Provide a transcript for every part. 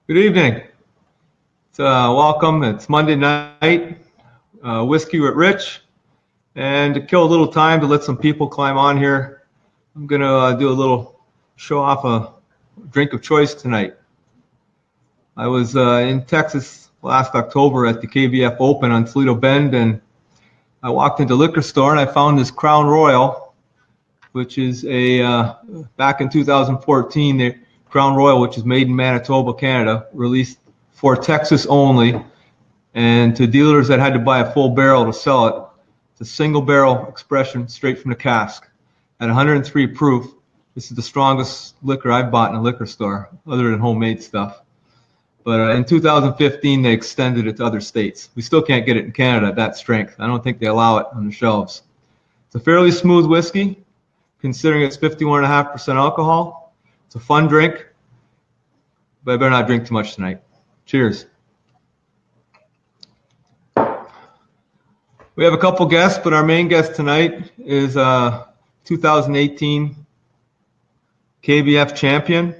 Good evening. Welcome. It's Monday night. Whiskey with Rich. And to kill a little time to let some people climb on here, I'm going to do a little show off a drink of choice tonight. I was in Texas last October at the KBF Open on Toledo Bend, and I walked into a liquor store and I found this Crown Royal, which is back in 2014, the Crown Royal, which is made in Manitoba, Canada, released for Texas only, and to dealers that had to buy a full barrel to sell it. It's a single barrel expression straight from the cask. At 103 proof, this is the strongest liquor I've bought in a liquor store, other than homemade stuff. But in 2015, they extended it to other states. We still can't get it in Canada at that strength. I don't think they allow it on the shelves. It's a fairly smooth whiskey, considering it's 51.5% alcohol. It's a fun drink, but I better not drink too much tonight. Cheers. We have a couple guests, but our main guest tonight is 2018 KBF champion.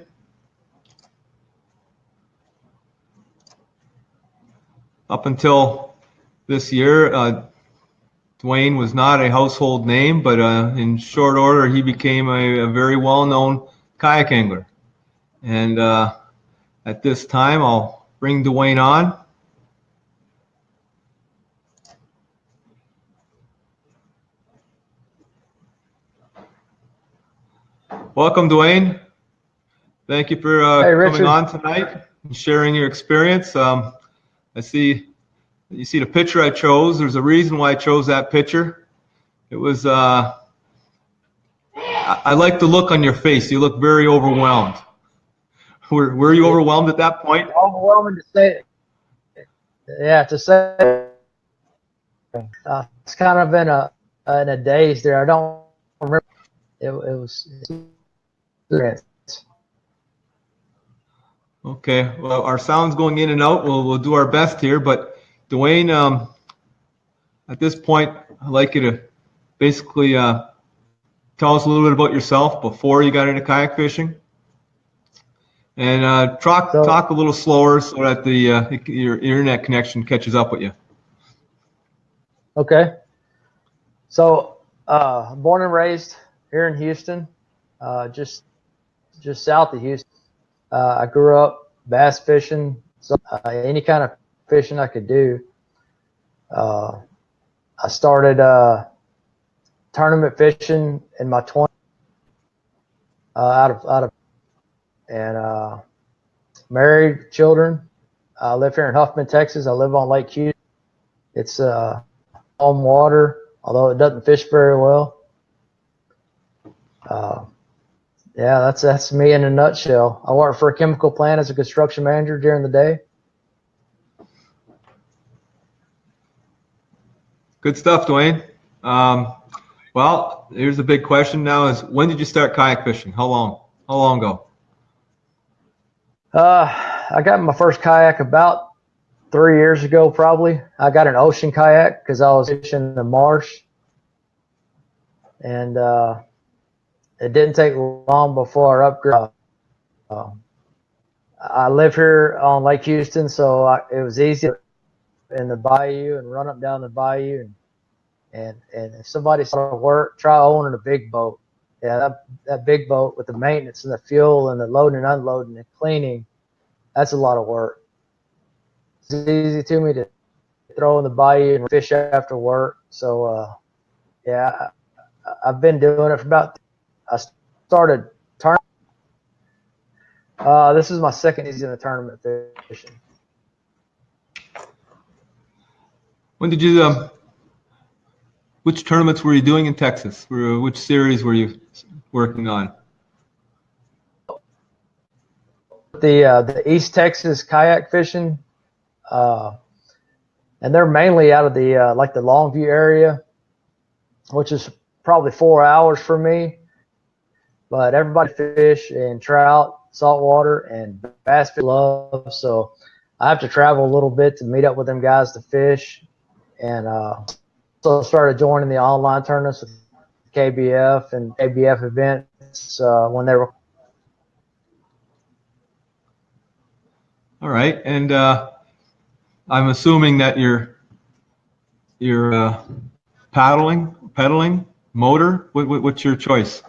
Up until this year, Dwayne was not a household name, but in short order, he became a very well-known kayak angler. And at this time, I'll bring Dwayne on. Welcome, Dwayne. Thank you for coming on tonight and sharing your experience. I see you see the picture I chose. There's a reason why I chose that picture. It was I like the look on your face. You look very overwhelmed. Were you overwhelmed at that point? Overwhelming to say. Yeah, to say. It's kind of in a daze there. I don't remember. It was. Okay. Well, our sound's going in and out. We'll do our best here, but Dwayne, at this point, I'd like you to basically tell us a little bit about yourself before you got into kayak fishing, and talk a little slower so that your internet connection catches up with you. Okay. So, born and raised here in Houston, just south of Houston. I grew up bass fishing, so any kind of fishing I could do. I started tournament fishing in my 20s, and married, children. I live here in Huffman, Texas. I live on Lake Houston. It's home water, although it doesn't fish very well. Yeah, that's me in a nutshell. I work for a chemical plant as a construction manager during the day. Good stuff, Dwayne. Well, here's the big question now: is when did you start kayak fishing? How long ago? I got my first kayak about 3 years ago, probably. I got an ocean kayak because I was fishing the marsh, and it didn't take long before I upgraded. I live here on Lake Houston, so it was easy in the bayou and run up down the bayou. And if somebody started work, try owning a big boat. Yeah, that big boat with the maintenance and the fuel and the loading and unloading and cleaning, that's a lot of work. It's easy to me to throw in the bayou and fish after work. So, yeah, I've been doing it for about. I started tournament. This is my second season of tournament fishing. When did you? Which tournaments were you doing in Texas? Which series were you working on? The East Texas kayak fishing, and they're mainly out of the like the Longview area, which is probably 4 hours for me. But everybody fish and trout, saltwater, and bass fish love. So I have to travel a little bit to meet up with them guys to fish, and so I started joining the online tournaments with KBF and KBF events when they were. All right, and I'm assuming that you're pedaling, motor. What's your choice?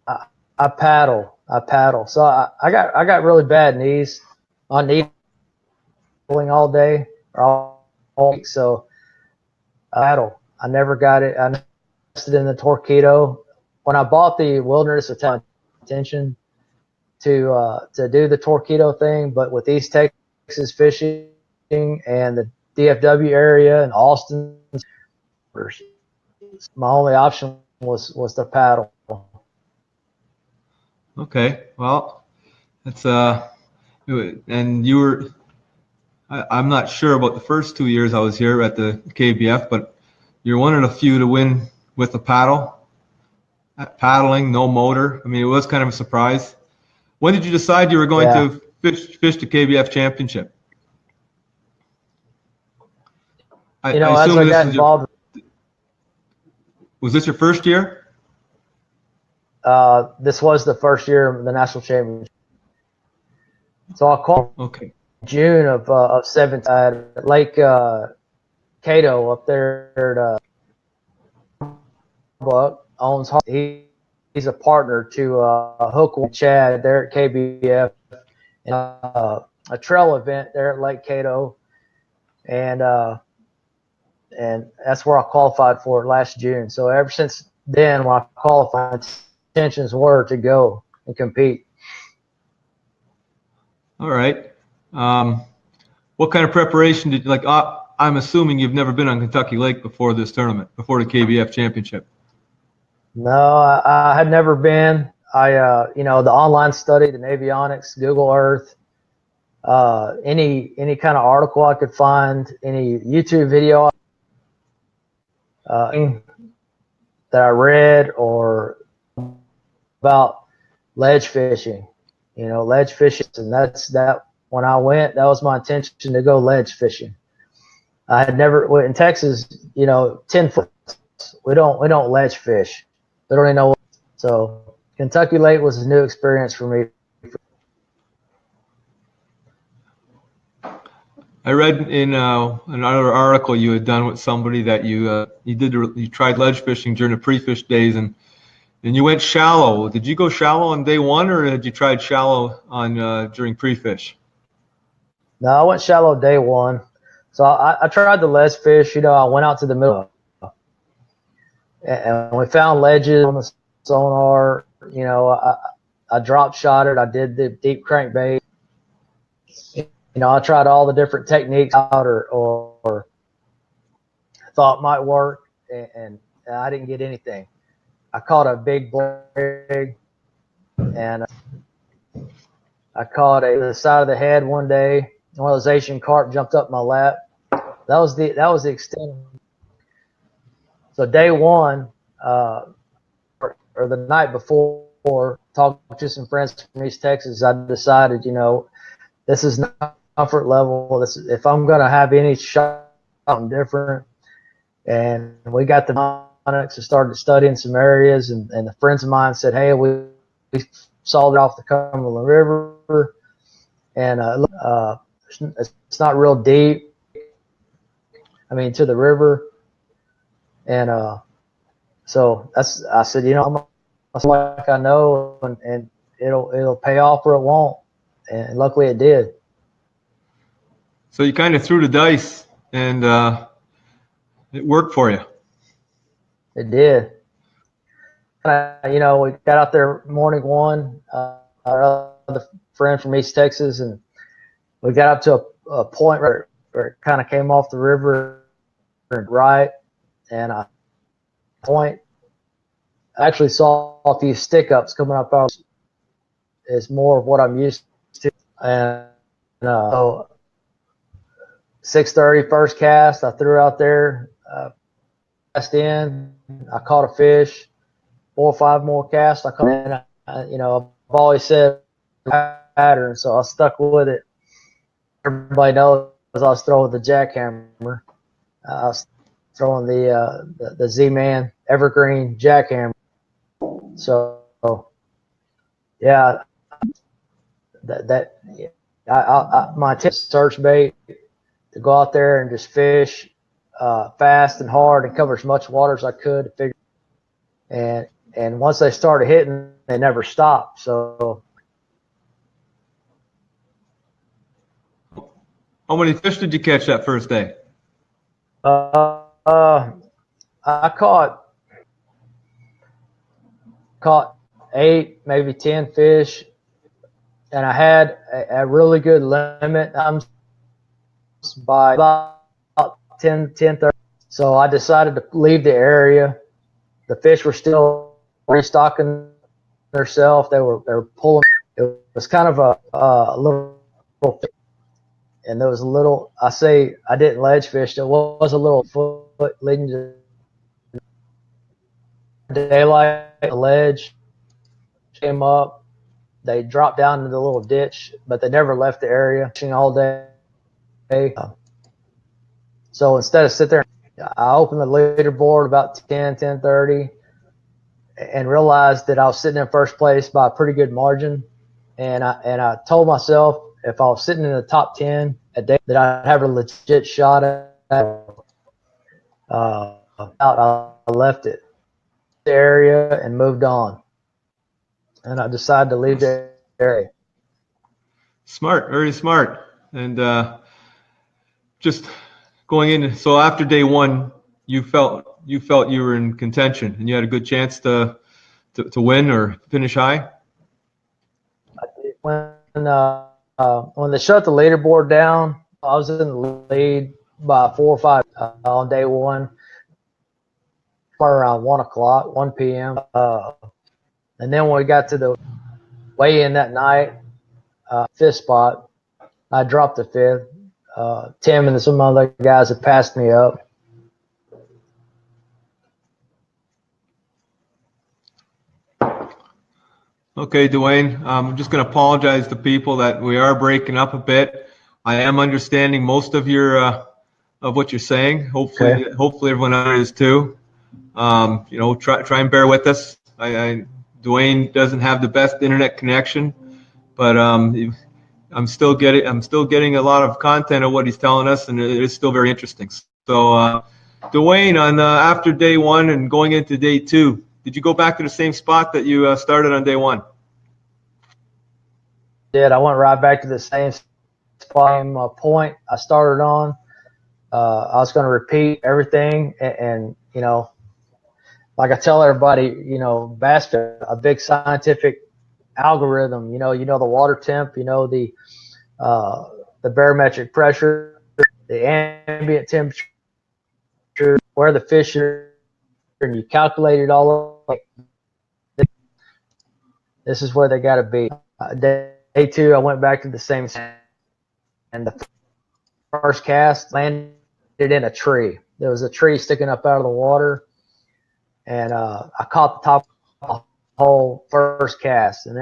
I paddle. I paddle. So I got really bad knees. My knee all day or all week. So I paddle. I never got it. I invested in the Torpedo. When I bought the Wilderness with intention to do the Torpedo thing, but with East Texas fishing and the DFW area and Austin, my only option was the paddle. Okay, well, that's and you were. I'm not sure about the first 2 years I was here at the KBF, but you're one of the few to win with a paddle. Paddling, no motor. I mean, it was kind of a surprise. When did you decide you were going Yeah. to fish the KBF Championship? I As assume I this got was involved, was this your first year? this was the first year of the national championship. So I called Okay. June of 17 at Lake Cato up there at Buck owns. He's a partner to Hook with Chad there at KBF and a trail event there at Lake Cato, and that's where I qualified for last June. So ever since then, when I qualified, intentions were to go and compete. All right. What kind of preparation did you like? I'm assuming you've never been on Kentucky Lake before this tournament, before the KBF Championship. No, I had never been. The online study, the avionics, Google Earth, any kind of article I could find, any YouTube video that I read or about ledge fishing, ledge fishing. And that when I went, that was my intention to go ledge fishing. I had never, in Texas, 10 foot, we don't ledge fish. We don't even know. So Kentucky Lake was a new experience for me. I read in another article you had done with somebody that you tried ledge fishing during the pre-fish days and you went shallow. Did you go shallow on day one or had you tried shallow on during pre-fish? No, I went shallow day one. So I tried the ledge fish. I went out to the middle and we found ledges on the sonar. I drop shot it. I did the deep crankbait. I tried all the different techniques out or thought might work, and I didn't get anything. I caught a big blade, and I caught the side of the head one day. One of those Asian carp jumped up my lap. That was the extent. So day one, or the night before, talking to some friends from East Texas, I decided, this is not comfort level. If I'm going to have any shot, something different. And we got the onyx and started studying some areas. And the friends of mine said, hey, we saw it off the Cumberland River. And it's not real deep. I mean, to the river. And so I said, I'm like I know, and it'll pay off or it won't. And luckily it did. So you kind of threw the dice and it worked for you. It did. We got out there morning one, our other friend from East Texas, and we got up to a point where it kind of came off the river and right, and I actually saw a few stick ups coming up. Is more of what I'm used to, and so 6:30 first cast, I threw out there, cast in, I caught a fish. 4 or 5 more casts, I caught in. I've always said pattern, so I stuck with it. Everybody knows I was throwing the jackhammer. I was throwing the Z-Man Evergreen jackhammer. So yeah, my tip search bait to go out there and just fish fast and hard and cover as much water as I could to figure. And once they started hitting, they never stopped. So How many fish did you catch that first day? I caught 8, maybe 10 fish, and I had a really good limit by about 10:30. So I decided to leave the area. The fish were still restocking themselves. They were pulling. It was kind of a little, and there was a little. I say I didn't ledge fish. There was a little foot leading to daylight. The ledge came up. They dropped down into the little ditch, but they never left the area. Fishing all day. So instead of sit there, I opened the leaderboard about 10:30, and realized that I was sitting in first place by a pretty good margin. And I told myself if I was sitting in the top 10 a day that I'd have a legit shot at I left it the area and moved on. And I decided to leave the area. Smart, very smart. And just going in, so after day one, you felt you were in contention and you had a good chance to win or finish high? When they shut the leaderboard down, I was in the lead by 4 or 5 on day one, around 1 p.m. And then when we got to the weigh-in that night, fifth spot, I dropped the fifth. Tim and some other guys had passed me up. Okay, Dwayne, I'm just going to apologize to people that we are breaking up a bit. I am understanding most of your of what you're saying. Hopefully, hopefully everyone else is too. You know, try and bear with us. Dwayne doesn't have the best internet connection, but I'm still getting a lot of content of what he's telling us, and it is still very interesting. So, Dwayne, on after day one and going into day two, did you go back to the same spot that you started on day one? I went right back to the same spot, point I started on. I was going to repeat everything, and you know, like I tell everybody, you know, bass fishing, a big scientific algorithm. You know the water temp, you know the barometric pressure, the ambient temperature, where the fish are, and you calculate it all up. This is where they got to be. Day two, I went back to the same, and the first cast landed in a tree. There was a tree sticking up out of the water, and I caught the top of the whole first cast, and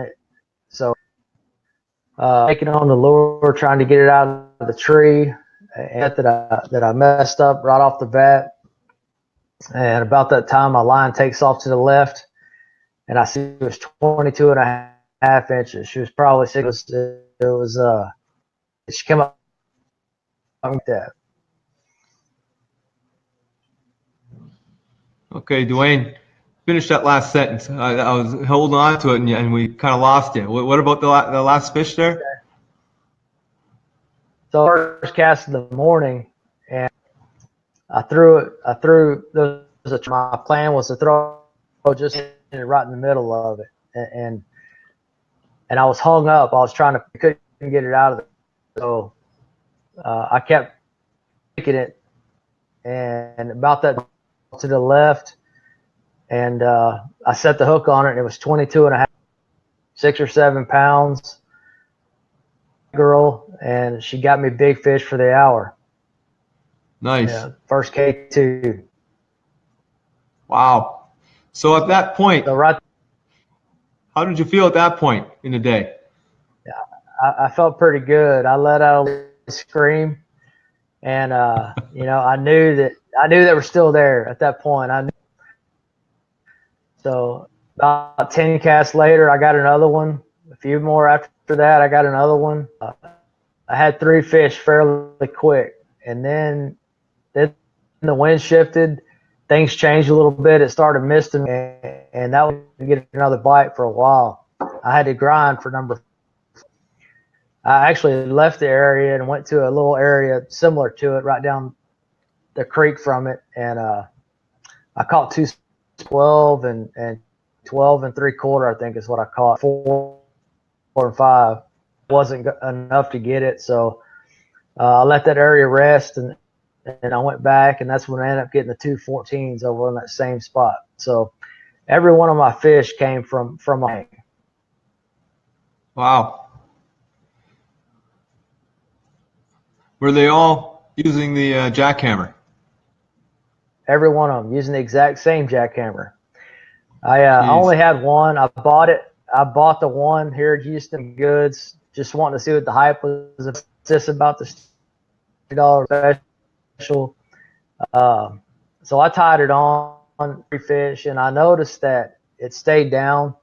taking on the lure, trying to get it out of the tree, and that I messed up right off the bat. And about that time, my line takes off to the left, and I see it was 22.5 inches. She was probably 6. She came up like that. Okay, Dwayne, finish that last sentence. I was holding on to it, and we kind of lost you. What about the last fish there? Okay. So first cast in the morning, and I threw it. My plan was to throw just right in the middle of it, and I was hung up. I was couldn't get it out of it, so I kept kicking it, and about that to the left, and I set the hook on it, and it was 22.5, 6 or 7 pounds. Girl, and she got me big fish for the hour. Nice. Yeah, first K2. Wow. So at that point, how did you feel at that point in the day? Yeah, I felt pretty good. I let out a scream, and you know, I knew they were still there at that point. So about 10 casts later, I got another one. A few more after that, I got another one. I had 3 fish fairly quick, and then the wind shifted. Things changed a little bit. It started misting, and that was to get another bite for a while. I had to grind for number. I actually left the area and went to a little area similar to it, right down the creek from it, and I caught 212 and 12 3/4. I think is what I caught. 4 and 5 wasn't enough to get it, so I let that area rest, and I went back, and that's when I ended up getting the 2 14s over on that same spot. So every one of my fish came from my. Wow. Were they all using the jackhammer? Every one of them using the exact same jackhammer. I Jeez. only had one. I bought it. I bought the one here at Houston Goods, just wanting to see what the hype was. Just about the $60 special. So I tied it on 3 fish, and I noticed that it stayed down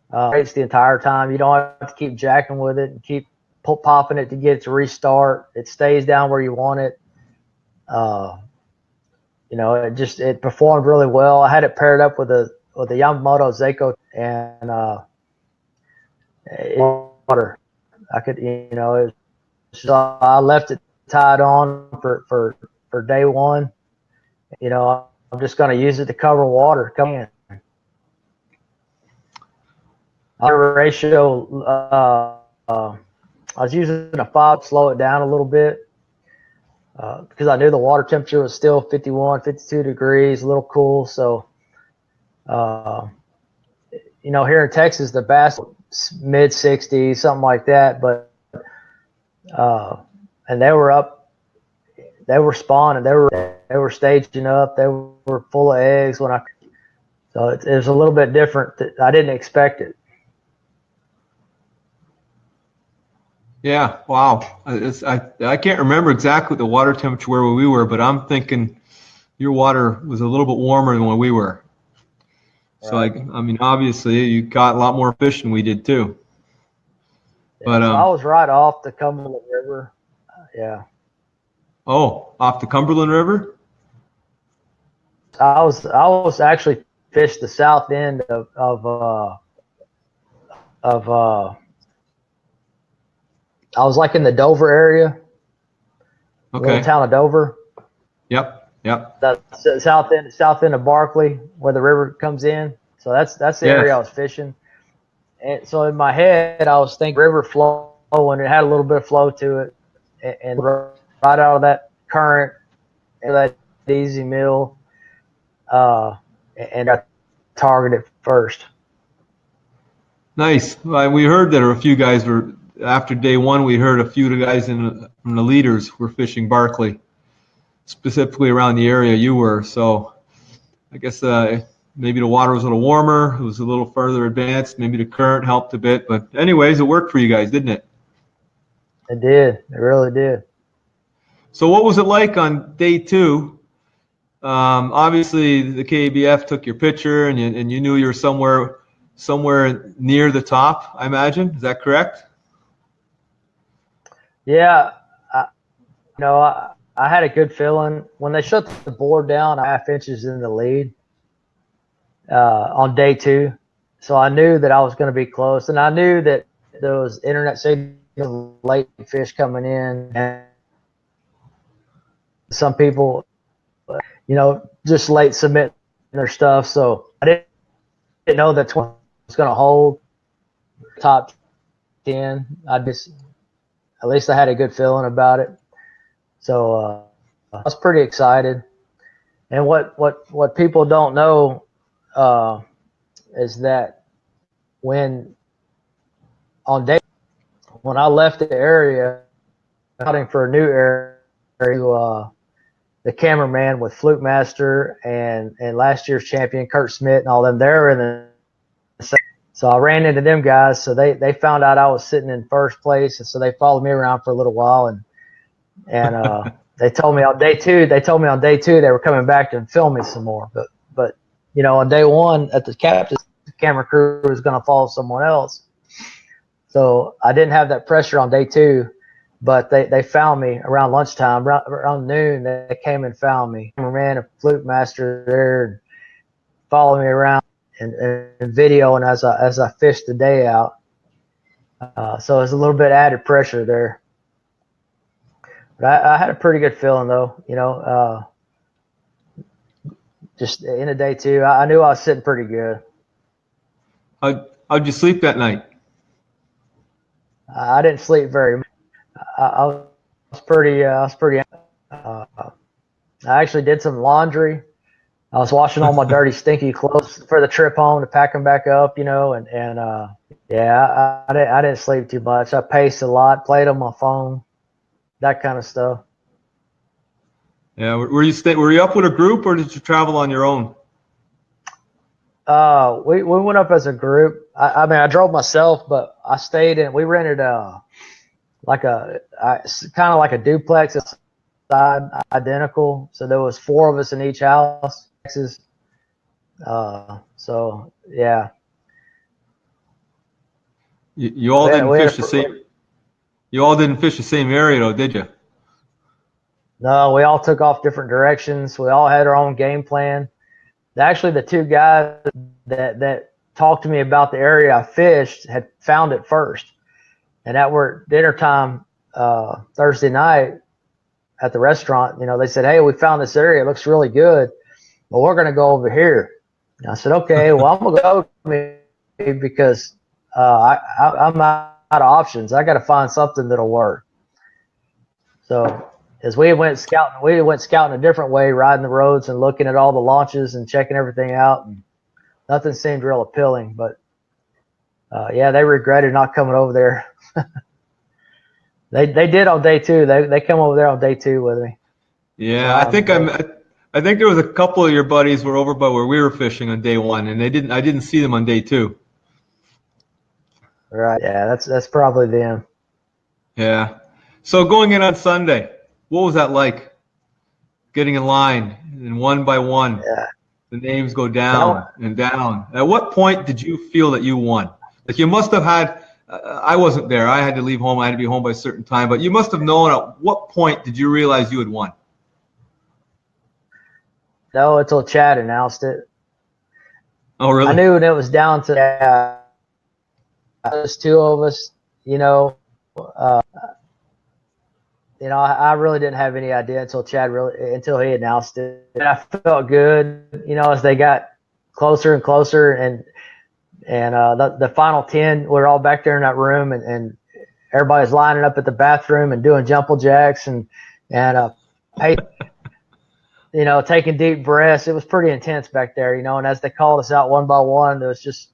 the entire time. You don't have to keep jacking with it and keep popping it to get it to restart. It stays down where you want it. You know, it performed really well. I had it paired up with a Yamamoto Seiko, and water. I could, you know, so I left it tied on for day one. You know, I'm just going to use it to cover water. Come in. Ratio. I was using a 5, slow it down a little bit because I knew the water temperature was still 51, 52 degrees, a little cool. So, you know, here in Texas, the bass mid 60s, something like that. But and they were up, they were spawning, they were staging up, they were full of eggs when so it was a little bit different. I didn't expect it. Yeah, wow. I can't remember exactly the water temperature where we were, but I'm thinking your water was a little bit warmer than when we were. So, Right. I mean, obviously, you got a lot more fish than we did too. Yeah, But so I was right off the Cumberland River. Yeah. Oh, off the Cumberland River? I was actually fished the south end of I was like in the Dover area, little Okay. town of Dover. Yep. That's south end of Barkley, where the river comes in. So that's the Yes. area I was fishing. And so in my head, I was thinking river flow, and it had a little bit of flow to it, and right out of that current, that easy mill, and I targeted first. Nice. We heard that a few guys were, after day one, we heard a few of the guys from the leaders were fishing Barkley, specifically around the area you were. So I guess maybe the water was a little warmer. It was a little further advanced. Maybe the current helped a bit. But anyways, it worked for you guys, didn't it? It did. It really did. So what was it like on day two? Obviously, the KBF took your picture, and you knew you were somewhere near the top, I imagine. Is that correct? Yeah. I had a good feeling. When they shut the board down, 1/2 inches in the lead on day two. So I knew that I was going to be close. And I knew that there was internet signal late fish coming in. And some people, you know, just late submitting their stuff. So I didn't know that 20 was going to hold top 10. At least I had a good feeling about it. So I was pretty excited. And what people don't know is that when I left the area, hunting for a new area, the cameraman with Fluke Master and last year's champion Kurt Smith and all them, they're in the. So I ran into them guys. So they found out I was sitting in first place, and so they followed me around for a little while, and they told me on day two they were coming back to film me some more. But you know, on day one at the captain's camera crew was going to follow someone else. So I didn't have that pressure on day two. but they found me around lunchtime, around noon. They came and found me. Cameraman and fluke master there, and followed me around and videoing as I fished the day out. So it's a little bit added pressure there. But I had a pretty good feeling though, just in the day two. I knew I was sitting pretty good. How'd you sleep that night? I didn't sleep very much. I was pretty. I actually did some laundry. I was washing all my dirty, stinky clothes for the trip home to pack them back up, and yeah, I didn't sleep too much. I paced a lot, played on my phone, that kind of stuff. Yeah, were you up with a group or did you travel on your own? We went up as a group. I mean, I drove myself, but I stayed in. We rented kind of like a duplex, identical. So there was 4 of us in each house. So yeah. You all didn't fish the same. You all didn't fish the same area, though, did you? No, we all took off different directions. We all had our own game plan. Actually, the 2 guys that talked to me about the area I fished had found it first, and at work dinner time Thursday night at the restaurant, they said, "Hey, we found this area. It looks really good. Well, we're going to go over here." And I said, "Okay, well, I'm going to go with me because I'm out of options. I got to find something that'll work." So as we went scouting a different way, riding the roads and looking at all the launches and checking everything out. And nothing seemed real appealing, but yeah, they regretted not coming over there. They did on day 2. They come over there on day 2 with me. Yeah, I think there was a couple of your buddies were over by where we were fishing on day 1, and I didn't see them on day 2. Right. Yeah, that's probably them. Yeah. So going in on Sunday, what was that like? Getting in line and one by one, the names go down and down. At what point did you feel that you won? Like you must have had. I wasn't there. I had to leave home. I had to be home by a certain time. But you must have known at what point did you realize you had won? No, until Chad announced it. Oh, really? I knew when it was down to those 2 of us. I really didn't have any idea until he announced it. And I felt good, as they got closer and closer, and the final 10, we're all back there in that room, and everybody's lining up at the bathroom and doing jumble jacks and taking deep breaths. It was pretty intense back there, and as they called us out one by one, there was just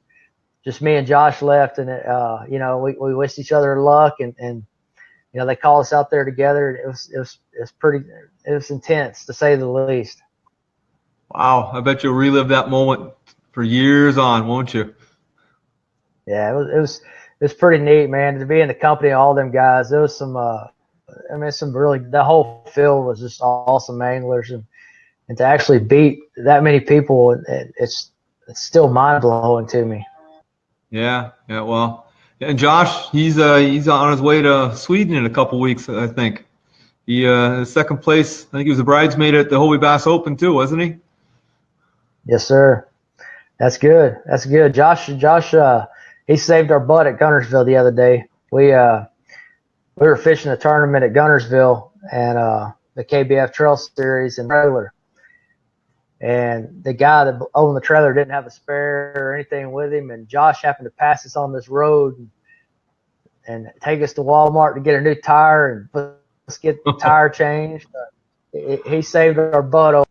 me and Josh left, and we wished each other luck, and they called us out there together. It was intense, to say the least. Wow, I bet you'll relive that moment for years on, won't you? Yeah, it was pretty neat, man, to be in the company of all them guys. There was some, the whole field was just awesome anglers, and to actually beat that many people, it's still mind blowing to me. Yeah, well. And Josh, he's on his way to Sweden in a couple weeks, I think. He second place. I think he was a bridesmaid at the Hobie Bass Open too, wasn't he? Yes, sir. That's good. Josh, he saved our butt at Guntersville the other day. We were fishing a tournament at Guntersville and the KBF Trail Series in trailer. And the guy that owned the trailer didn't have a spare or anything with him, and Josh happened to pass us on this road and take us to Walmart to get a new tire and let's get the tire changed. He saved our butt.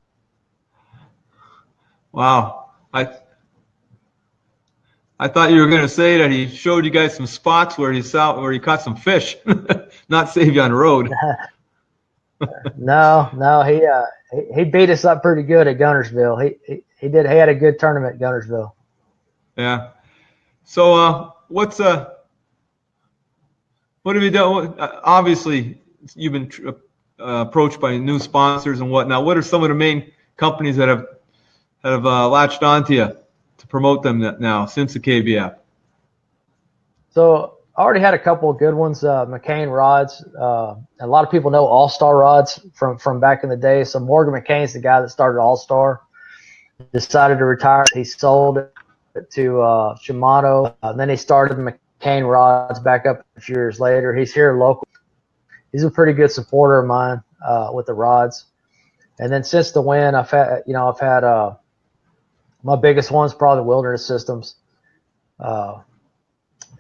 Wow. I thought you were going to say that he showed you guys some spots where he caught some fish, not save you on the road. No, he beat us up pretty good at Guntersville. He had a good tournament at Guntersville. Yeah. So what have you done? Obviously, you've been approached by new sponsors and whatnot. What are some of the main companies that have latched onto you to promote them now since the KBF? So already had a couple of good ones. McCain rods. A lot of people know All-Star rods from back in the day. So Morgan McCain's the guy that started All-Star. Decided to retire. He sold it to Shimano. Then he started McCain rods back up a few years later. He's here local. He's a pretty good supporter of mine with the rods. And then since the win, I've had my biggest one's probably the Wilderness Systems. And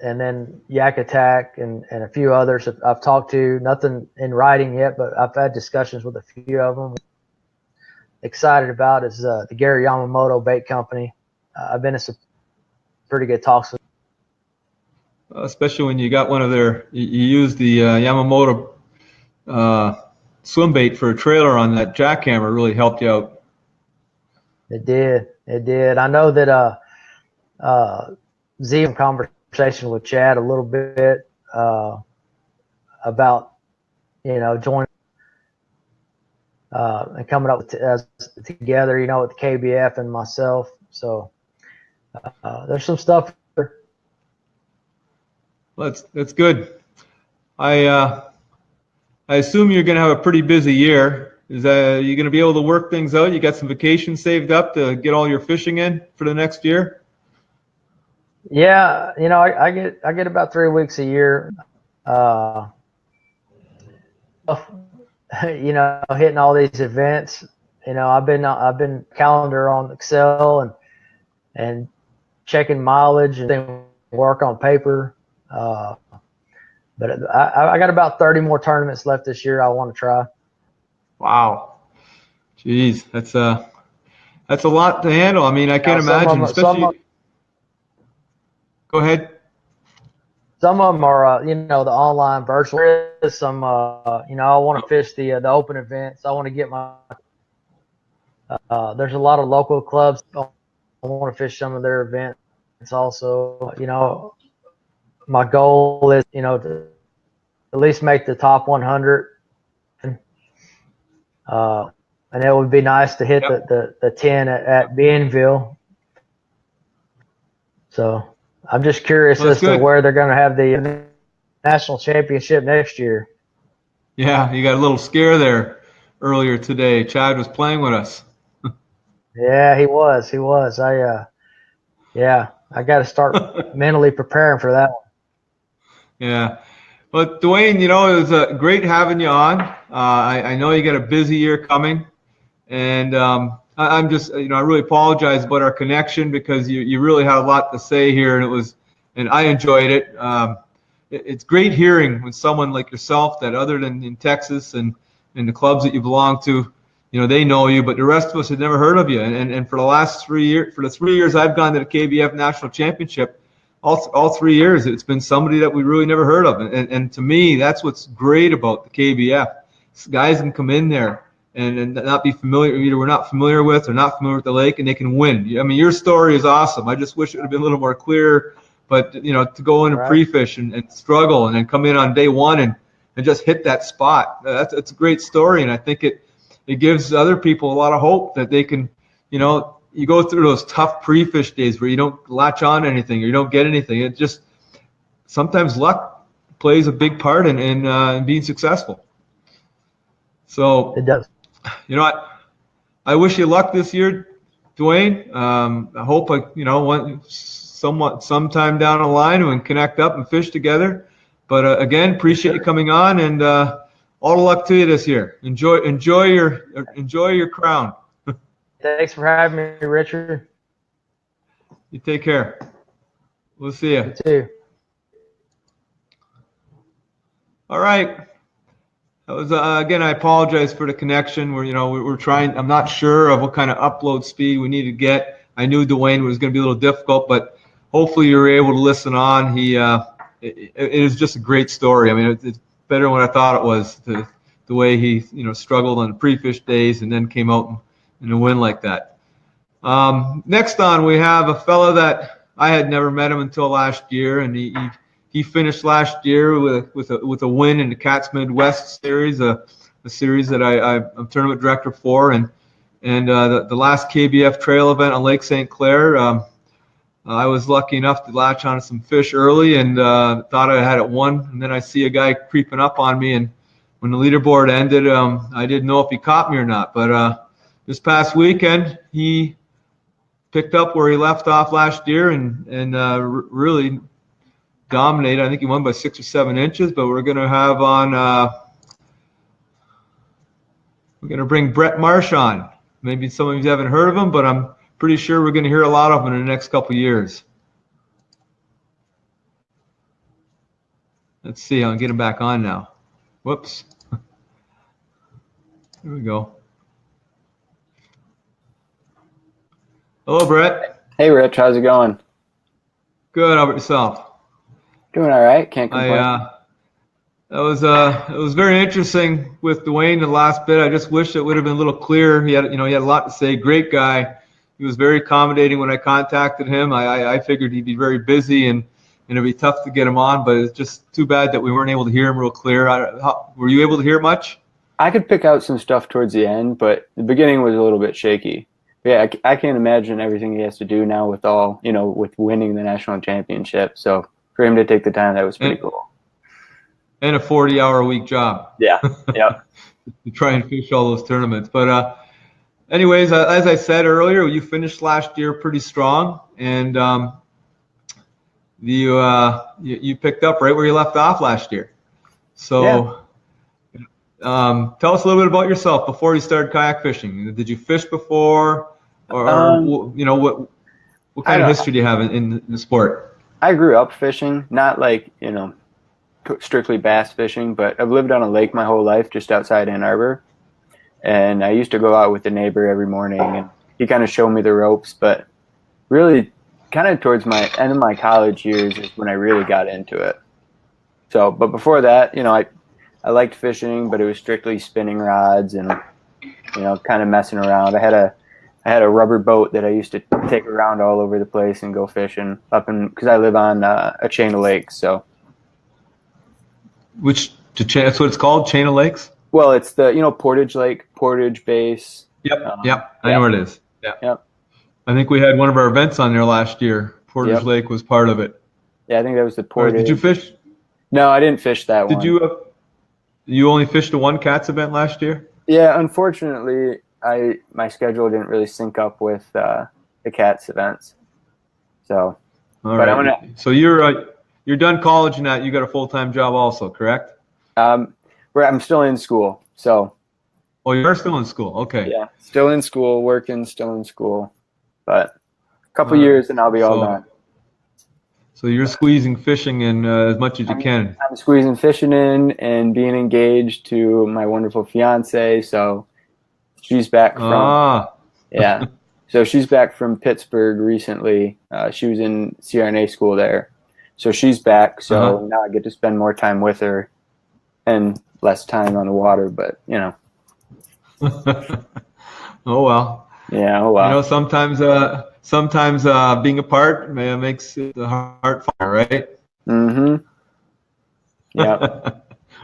then Yak Attack and a few others I've talked to. Nothing in writing yet, but I've had discussions with a few of them. Excited about is the Gary Yamamoto Bait Company. I've been in some pretty good talks with them. Especially when you got one of their, you use the Yamamoto swim bait for a trailer on that jackhammer, really helped you out. It did. I know that Z in conversation with Chad a little bit about joining and coming up together, with the KBF and myself. So there's some stuff. Well, that's good. I assume you're going to have a pretty busy year. Is that you going to be able to work things out? You got some vacations saved up to get all your fishing in for the next year? Yeah, I get about 3 weeks a year. Hitting all these events. I've been calendar on Excel and checking mileage and then work on paper. But I got about 30 more tournaments left this year I want to try. Wow. Jeez, that's a lot to handle. I mean, I can't imagine, especially. Go ahead. Some of them are, the online virtual. There's some, I want to fish the open events. I want to get my. There's a lot of local clubs. I want to fish some of their events also. My goal is, to at least make the top 100. And it would be nice to hit the 10 at Bienville. So I'm just curious as to where they're going to have the national championship next year. Yeah, you got a little scare there earlier today. Chad was playing with us. Yeah, he was. I got to start mentally preparing for that one. Yeah. But Dwayne, it was great having you on. I know you got a busy year coming, and I'm just, I really apologize about our connection because you really had a lot to say here, and I enjoyed it. It's great hearing when someone like yourself, that other than in Texas and the clubs that you belong to, they know you, but the rest of us had never heard of you. And for the last 3 years, for the 3 years I've gone to the KBF National Championship, all 3 years, it's been somebody that we really never heard of. And to me, that's what's great about the KBF. Guys can come in there and not be familiar, either we're not familiar with or not familiar with the lake, and they can win. I mean, your story is awesome. I just wish it would have been a little more clear. But, to go in and pre-fish and struggle and then come in on day one and just hit that spot, it's a great story. And I think it gives other people a lot of hope that they can, you go through those tough pre-fish days where you don't latch on to anything or you don't get anything. It just sometimes luck plays a big part in being successful. So it does. I wish you luck this year, Dwayne. I hope sometime down the line we can connect up and fish together. But again, appreciate you coming on, and all the luck to you this year. Enjoy your crown. Thanks for having me, Richard. You take care. We'll see you. You too. All right. That was again. I apologize for the connection. We're trying. I'm not sure of what kind of upload speed we need to get. I knew Dwayne was going to be a little difficult, but hopefully you were able to listen on. It is just a great story. I mean, it's better than what I thought it was. The way he struggled on the pre-fish days and then came out in a win like that. Next on, we have a fella that I had never met him until last year, and he finished last year with a win in the Cats Midwest Series, a series that I'm tournament director for, and the last KBF Trail event on Lake St. Clair. I was lucky enough to latch onto some fish early and thought I had it won. And then I see a guy creeping up on me, and when the leaderboard ended, I didn't know if he caught me or not. But this past weekend, he picked up where he left off last year and really dominated. I think he won by 6 or 7 inches. But we're going to have on. We're going to bring Bret Marsh on. Maybe some of you haven't heard of him, but I'm pretty sure we're going to hear a lot of him in the next couple of years. Let's see. I'll get him back on now. Whoops. Here we go. Hello, Bret. Hey, Rich. How's it going? Good. How about yourself? Doing all right. Can't complain. It was very interesting with Dwayne the last bit. I just wish it would have been a little clearer. He had a lot to say. Great guy. He was very accommodating when I contacted him. I figured he'd be very busy and it'd be tough to get him on, but it's just too bad that we weren't able to hear him real clear. Were you able to hear much? I could pick out some stuff towards the end, but the beginning was a little bit shaky. Yeah, I can't imagine everything he has to do now with with winning the national championship. So for him to take the time, that was pretty cool. And a 40-hour-a-week job. Yeah, yeah. To try and fish all those tournaments. But anyways, as I said earlier, you finished last year pretty strong, and you picked up right where you left off last year. So tell us a little bit about yourself before you started kayak fishing. Did you fish before, or what kind of history do you have in the sport? I grew up fishing, not like strictly bass fishing, but I've lived on a lake my whole life just outside Ann Arbor, and I used to go out with the neighbor every morning, and he kind of showed me the ropes. But really, kind of towards my end of my college years is when I really got into it. So, but before that, I liked fishing, but it was strictly spinning rods and kind of messing around. I had a rubber boat that I used to take around all over the place and go fishing because I live on a chain of lakes. So, that's what it's called, chain of lakes? Well, it's the Portage Lake, Portage Base. Yep. I know where it is. Yep. I think we had one of our events on there last year. Portage Lake was part of it. Yeah, I think that was the Portage. Did you fish? No, I didn't fish that one. Did you only fished the one cats event last year? Yeah, unfortunately, my schedule didn't really sync up with the cats events. So, all right. So you're done college now. You got a full-time job also, correct? I'm still in school. So. Oh, you're still in school. Okay. Yeah, still in school, working, still in school, but a couple years and I'll be all done. So you're squeezing fishing in as much as you can. I'm squeezing fishing in and being engaged to my wonderful fiance. So she's back from So she's back from Pittsburgh recently. She was in CRNA school there. So she's back. So now I get to spend more time with her and less time on the water, but Oh well. Yeah, oh well. Sometimes being apart makes the heart fire, right? Mm-hmm. Yeah.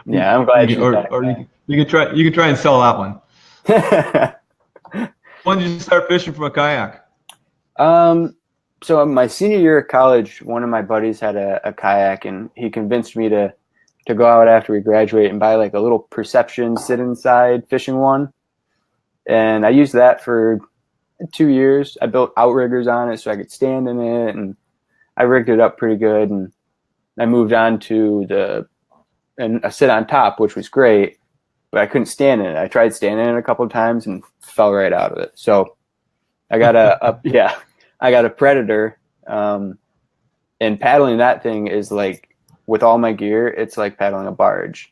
Yeah, I'm glad you can try and sell that one. When did you start fishing from a kayak? So my senior year of college, one of my buddies had a kayak, and he convinced me to go out after we graduate and buy like a little Perception sit inside fishing one. And I used that for 2 years. I built outriggers on it so I could stand in it, and I rigged it up pretty good. And I moved on to a sit on top, which was great, but I couldn't stand in it. I tried standing in it a couple of times and fell right out of it. So I got I got a Predator, and paddling that thing is like, with all my gear, it's like paddling a barge.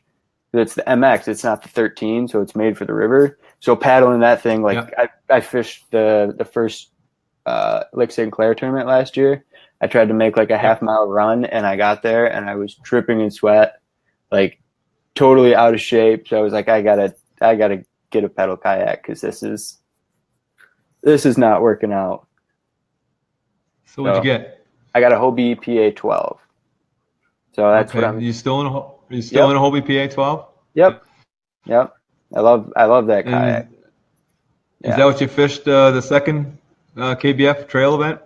It's the MX, it's not the 13, so it's made for the river. So paddling that thing, I fished the first Lake St. Clair tournament last year. I tried to make like a half-mile run, and I got there, and I was dripping in sweat, like totally out of shape. So I was like, I gotta get a pedal kayak because this is not working out. So what'd you get? I got a Hobie PA12. So that's what I'm. You still in a Hobie PA12? Yep. I love that kayak. Is that what you fished the second KBF trail event?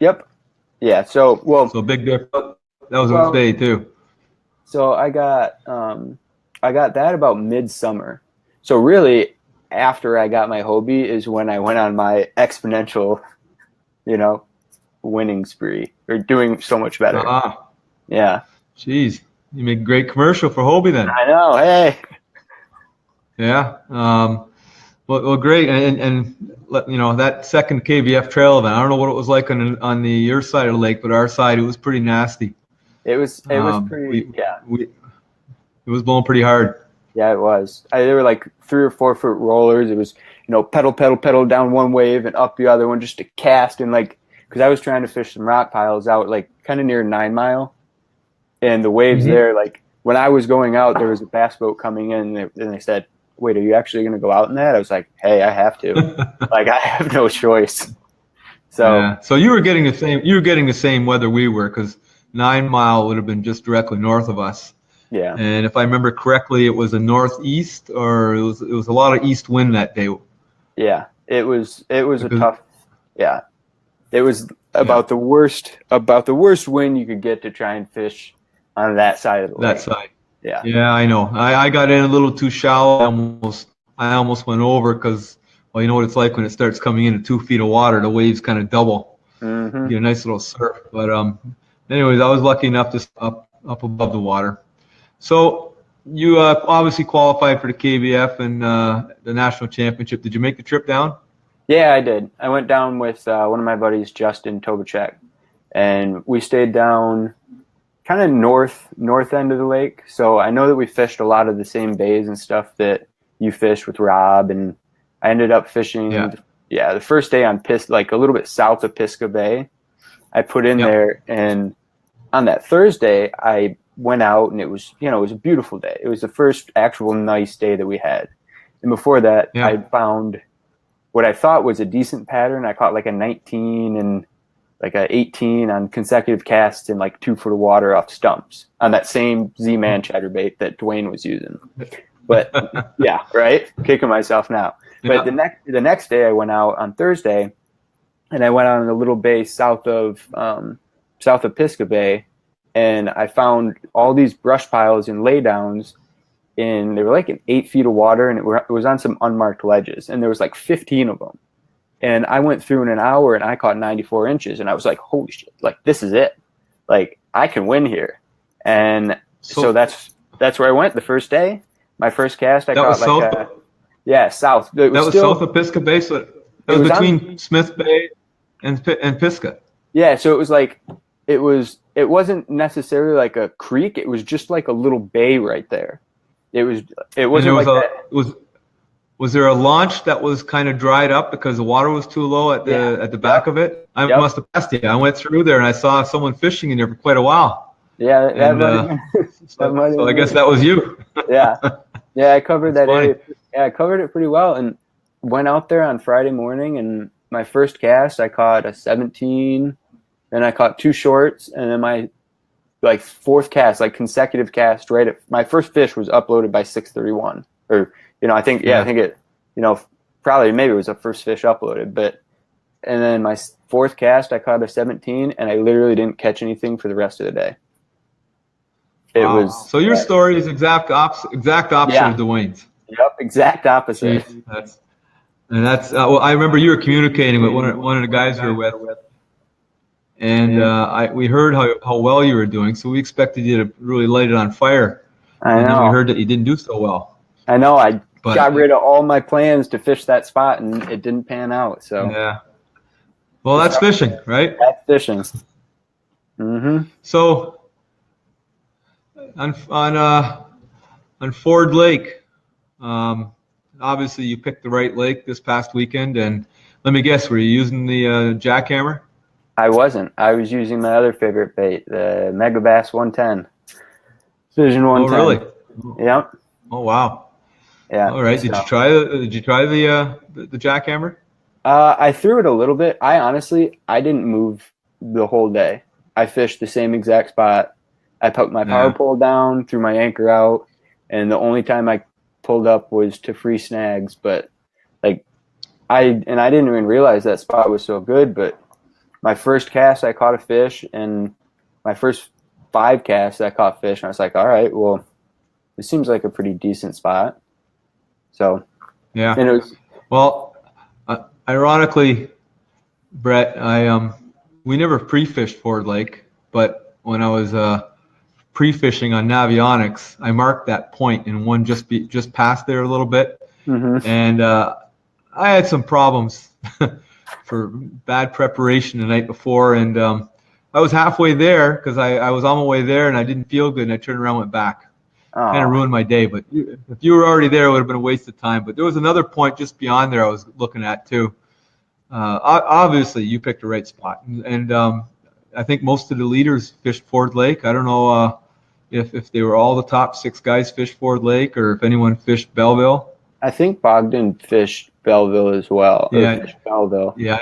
Yep. Yeah. So big difference. That was a day too. So I got that about midsummer. So really, after I got my Hobie is when I went on my exponential, winning spree, or doing so much better. Yeah. Jeez, you make a great commercial for Hobie then. I know. Hey. Yeah. Well, great. And that second KBF trail event, I don't know what it was like on your side of the lake, but our side, it was pretty nasty. It was pretty, It was blowing pretty hard. Yeah, it was. There were like 3 or 4 foot rollers. It was, pedal down one wave and up the other one just to cast. And because I was trying to fish some rock piles out like kind of near 9 Mile. And the waves there, when I was going out, there was a bass boat coming in and they said, "Wait, are you actually going to go out in that?" I was like, "Hey, I have to." I have no choice. So, yeah. So you were getting the same weather we were, because 9 Mile would have been just directly north of us. Yeah. And if I remember correctly, it was a northeast, or it was a lot of east wind that day. Yeah, it was a tough. Yeah, it was about the worst wind you could get to try and fish on that side of the lake. That side. Yeah. Yeah, I know. I got in a little too shallow. I almost went over because, well, you know what it's like when it starts coming into 2 feet of water. The waves kind of double. Mm-hmm. You get a nice little surf. But anyways, I was lucky enough to up above the water. So you obviously qualified for the KBF and the National Championship. Did you make the trip down? Yeah, I did. I went down with one of my buddies, Justin Tobacek, and we stayed down kind of north end of the lake. So I know that we fished a lot of the same bays and stuff that you fished with Rob, and I ended up fishing the first day on a little bit south of Pisgah Bay. I put in there, and on that Thursday I went out, and it was a beautiful day. It was the first actual nice day that we had. And before that, I found what I thought was a decent pattern. I caught like a 19 and like a 18 on consecutive casts in like 2 foot of water off stumps on that same Z-Man chatterbait that Dwayne was using. But yeah, right? Kicking myself now. But the next day I went out on Thursday, and I went out in a little bay south of Pisgah Bay, and I found all these brush piles and laydowns, and they were like in 8 feet of water, and it was on some unmarked ledges, and there was like 15 of them. And I went through in an hour, and I caught 94 inches, and I was like, holy shit, like this is it. Like I can win here. And so that's where I went the first day. My first cast, I caught south. That was south of Pisgah Bay, so it was between Smith Bay and Pisgah. Yeah, so it was like it wasn't necessarily like a creek. It was just like a little bay right there. It wasn't like that. Was there a launch that was kind of dried up because the water was too low at the back of it? I must have passed it. I went through there and I saw someone fishing in there for quite a while. Yeah, so I guess that was you. Yeah, I covered that area. Yeah, I covered it pretty well, and went out there on Friday morning. And my first cast, I caught a 17. Then I caught 2 shorts, and then my fourth cast, consecutive cast, right at my first fish was uploaded by 6:31, or I think it, probably maybe it was the first fish uploaded, and then my fourth cast I caught a 17, and I literally didn't catch anything for the rest of the day. It was so your story is exact opposite of Dwayne's. Yep, exact opposite. That's well, I remember you were communicating with one of the guys you were with. And we heard how well you were doing, so we expected you to really light it on fire. And then we heard that you didn't do so well. I know. I got rid of all my plans to fish that spot, and it didn't pan out. So yeah. Well, that's fishing, right? That's fishing. Mm-hmm. So on Ford Lake, obviously you picked the right lake this past weekend, and let me guess, were you using the jackhammer? I wasn't. I was using my other favorite bait, the Megabass 110. Vision 110. Oh, really? Yep. Oh, wow. Yeah. All right. Did you try the jackhammer? I threw it a little bit. I didn't move the whole day. I fished the same exact spot. I put my power pole down, threw my anchor out, and the only time I pulled up was to free snags. But I didn't even realize that spot was so good, but my first cast I caught a fish, and my first 5 casts I caught fish, and I was like, all right, well, this seems like a pretty decent spot. So yeah, and it was well, ironically, Bret, we never pre-fished Ford Lake, but when I was pre-fishing on Navionics, I marked that point and one just past there a little bit, and I had some problems for bad preparation the night before, and I was halfway there because I was on my way there and I didn't feel good, and I turned around and went back. Kind of ruined my day, but if you were already there, it would have been a waste of time. But there was another point just beyond there I was looking at too. Obviously, you picked the right spot, and I think most of the leaders fished Ford Lake. I don't know if they were all the top 6 guys fished Ford Lake, or if anyone fished Belleville. I think Bogdan fished Belleville as well. Yeah, fished Belleville. Yeah,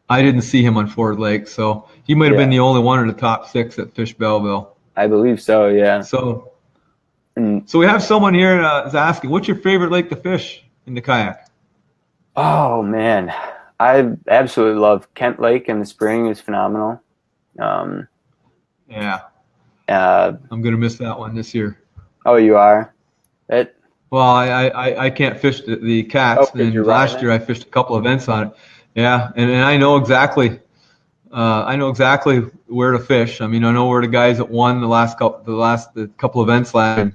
I didn't see him on Ford Lake, so he might have been the only one in the top 6 that fished Belleville. I believe so. Yeah. So we have someone here is asking, what's your favorite lake to fish in the kayak? Oh man, I absolutely love Kent Lake in the spring. Is phenomenal. Yeah. I'm gonna miss that one this year. Oh, you are? Well, I can't fish the cats, and last year I fished a couple events on it. Yeah, and I know exactly. I know exactly where to fish. I mean, I know where the guys that won the couple events last.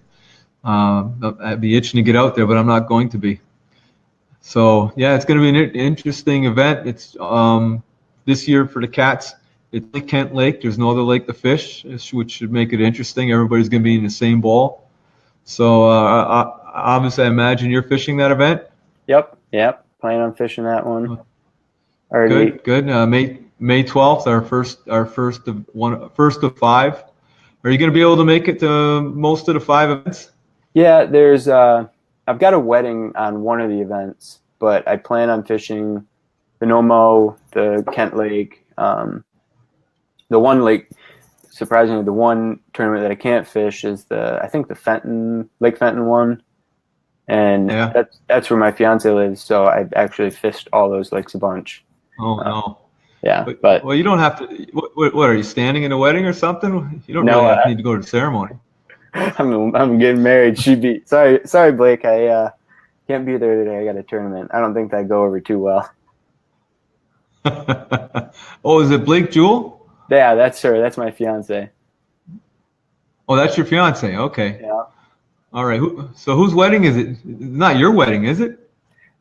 I'd be itching to get out there, but I'm not going to be. So yeah, it's going to be an interesting event. It's this year for the cats. It's Kent Lake. There's no other lake to fish, which should make it interesting. Everybody's going to be in the same bowl. So obviously, I imagine you're fishing that event. Yep. Planning on fishing that one. Good. May 12th, our first of 5. Are you going to be able to make it to most of the 5 events? Yeah, there's I've got a wedding on one of the events, but I plan on fishing the Nomo, the Kent Lake, the one lake. Surprisingly, the one tournament that I can't fish is I think the Lake Fenton one, and that's where my fiance lives. So I actually fished all those lakes a bunch. Oh no. Yeah, but well, you don't have to. What are you standing in a wedding or something? You don't really need to go to the ceremony. I'm getting married. Sorry, Blake. I can't be there today. I got a tournament. I don't think that go over too well. Oh, is it Blake Jewell? Yeah, that's her. That's my fiance. Oh, that's your fiance. Okay. Yeah. All right. So whose wedding is it? Not your wedding, is it?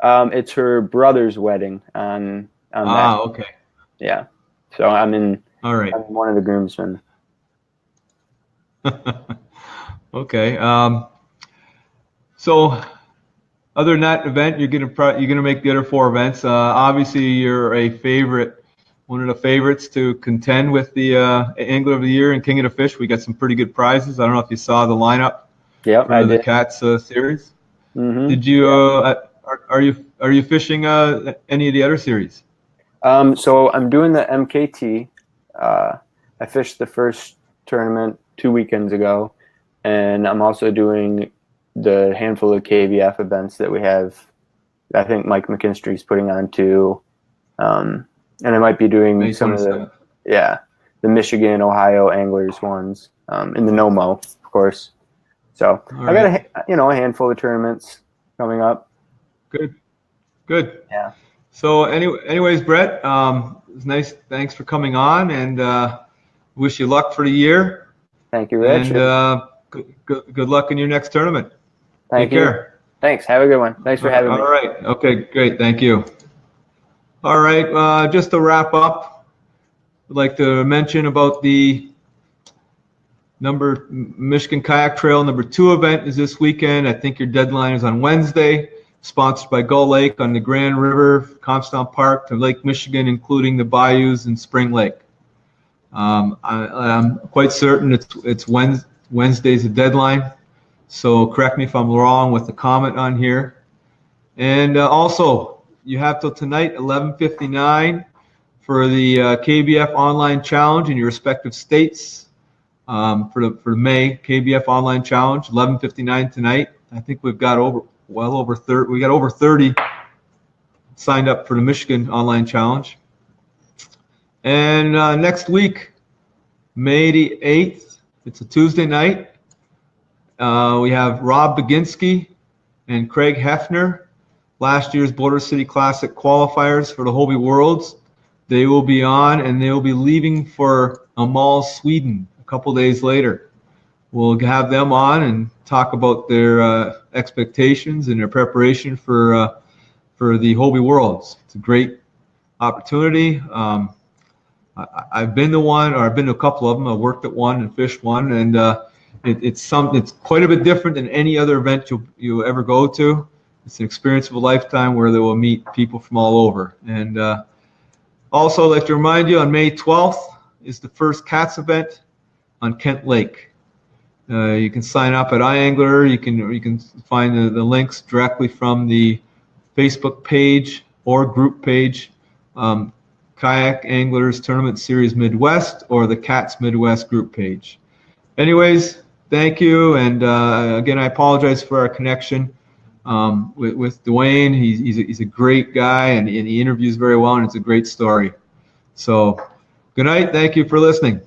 It's her brother's wedding on that. Okay. Yeah. So I'm in. All right. I'm one of the groomsmen. Okay. So other than that event, you're gonna make the other 4 events. Obviously, you're one of the favorites to contend with the Angler of the Year and King of the Fish. We got some pretty good prizes. I don't know if you saw the lineup. Yep, for the Cats series. Mm-hmm. Did you? Are you fishing any of the other series? So I'm doing the MKT. I fished the first tournament 2 weekends ago, and I'm also doing the handful of KBF events that we have. I think Mike McKinstry's putting on too, and I might be doing some of the Michigan, Ohio anglers ones in the NOMO, of course. So I got a handful of tournaments coming up. Good. Yeah. So anyways, Bret, it was nice. Thanks for coming on, and wish you luck for the year. Thank you, Rich. And good luck in your next tournament. Take care. Thanks. Have a good one. Thanks for having me. All right. Okay, great. Thank you. All right. Just to wrap up, I'd like to mention about the Michigan Kayak Trail number 2 event is this weekend. I think your deadline is on Wednesday. Sponsored by Gull Lake on the Grand River, Comstown Park to Lake Michigan, including the bayous and Spring Lake. I'm quite certain it's Wednesday's the deadline. So correct me if I'm wrong with the comment on here. And also, you have till tonight, 11:59, for the KBF Online Challenge in your respective states. For the May KBF Online Challenge, 11:59 tonight. I think we've got over 30. We got over 30 signed up for the Michigan Online Challenge. And next week, May the 8th, it's a Tuesday night. We have Rob Baginski and Craig Hefner, last year's Border City Classic qualifiers for the Hobie Worlds. They will be on, and they will be leaving for Amal, Sweden a couple days later. We'll have them on and talk about their expectations and their preparation for the Hobie Worlds. It's a great opportunity. I've been to one, or I've been to a couple of them. I worked at one and fished one, and it's quite a bit different than any other event you'll ever go to. It's an experience of a lifetime where they will meet people from all over. And also, I'd like to remind you, on May 12th is the first Cats event on Kent Lake. You can sign up at iAngler. You can find the links directly from the Facebook page or group page, Kayak Anglers Tournament Series Midwest, or the Cats Midwest group page. Anyways, thank you, and again, I apologize for our connection with Dwayne. He's a great guy, and he interviews very well, and it's a great story. So, good night. Thank you for listening.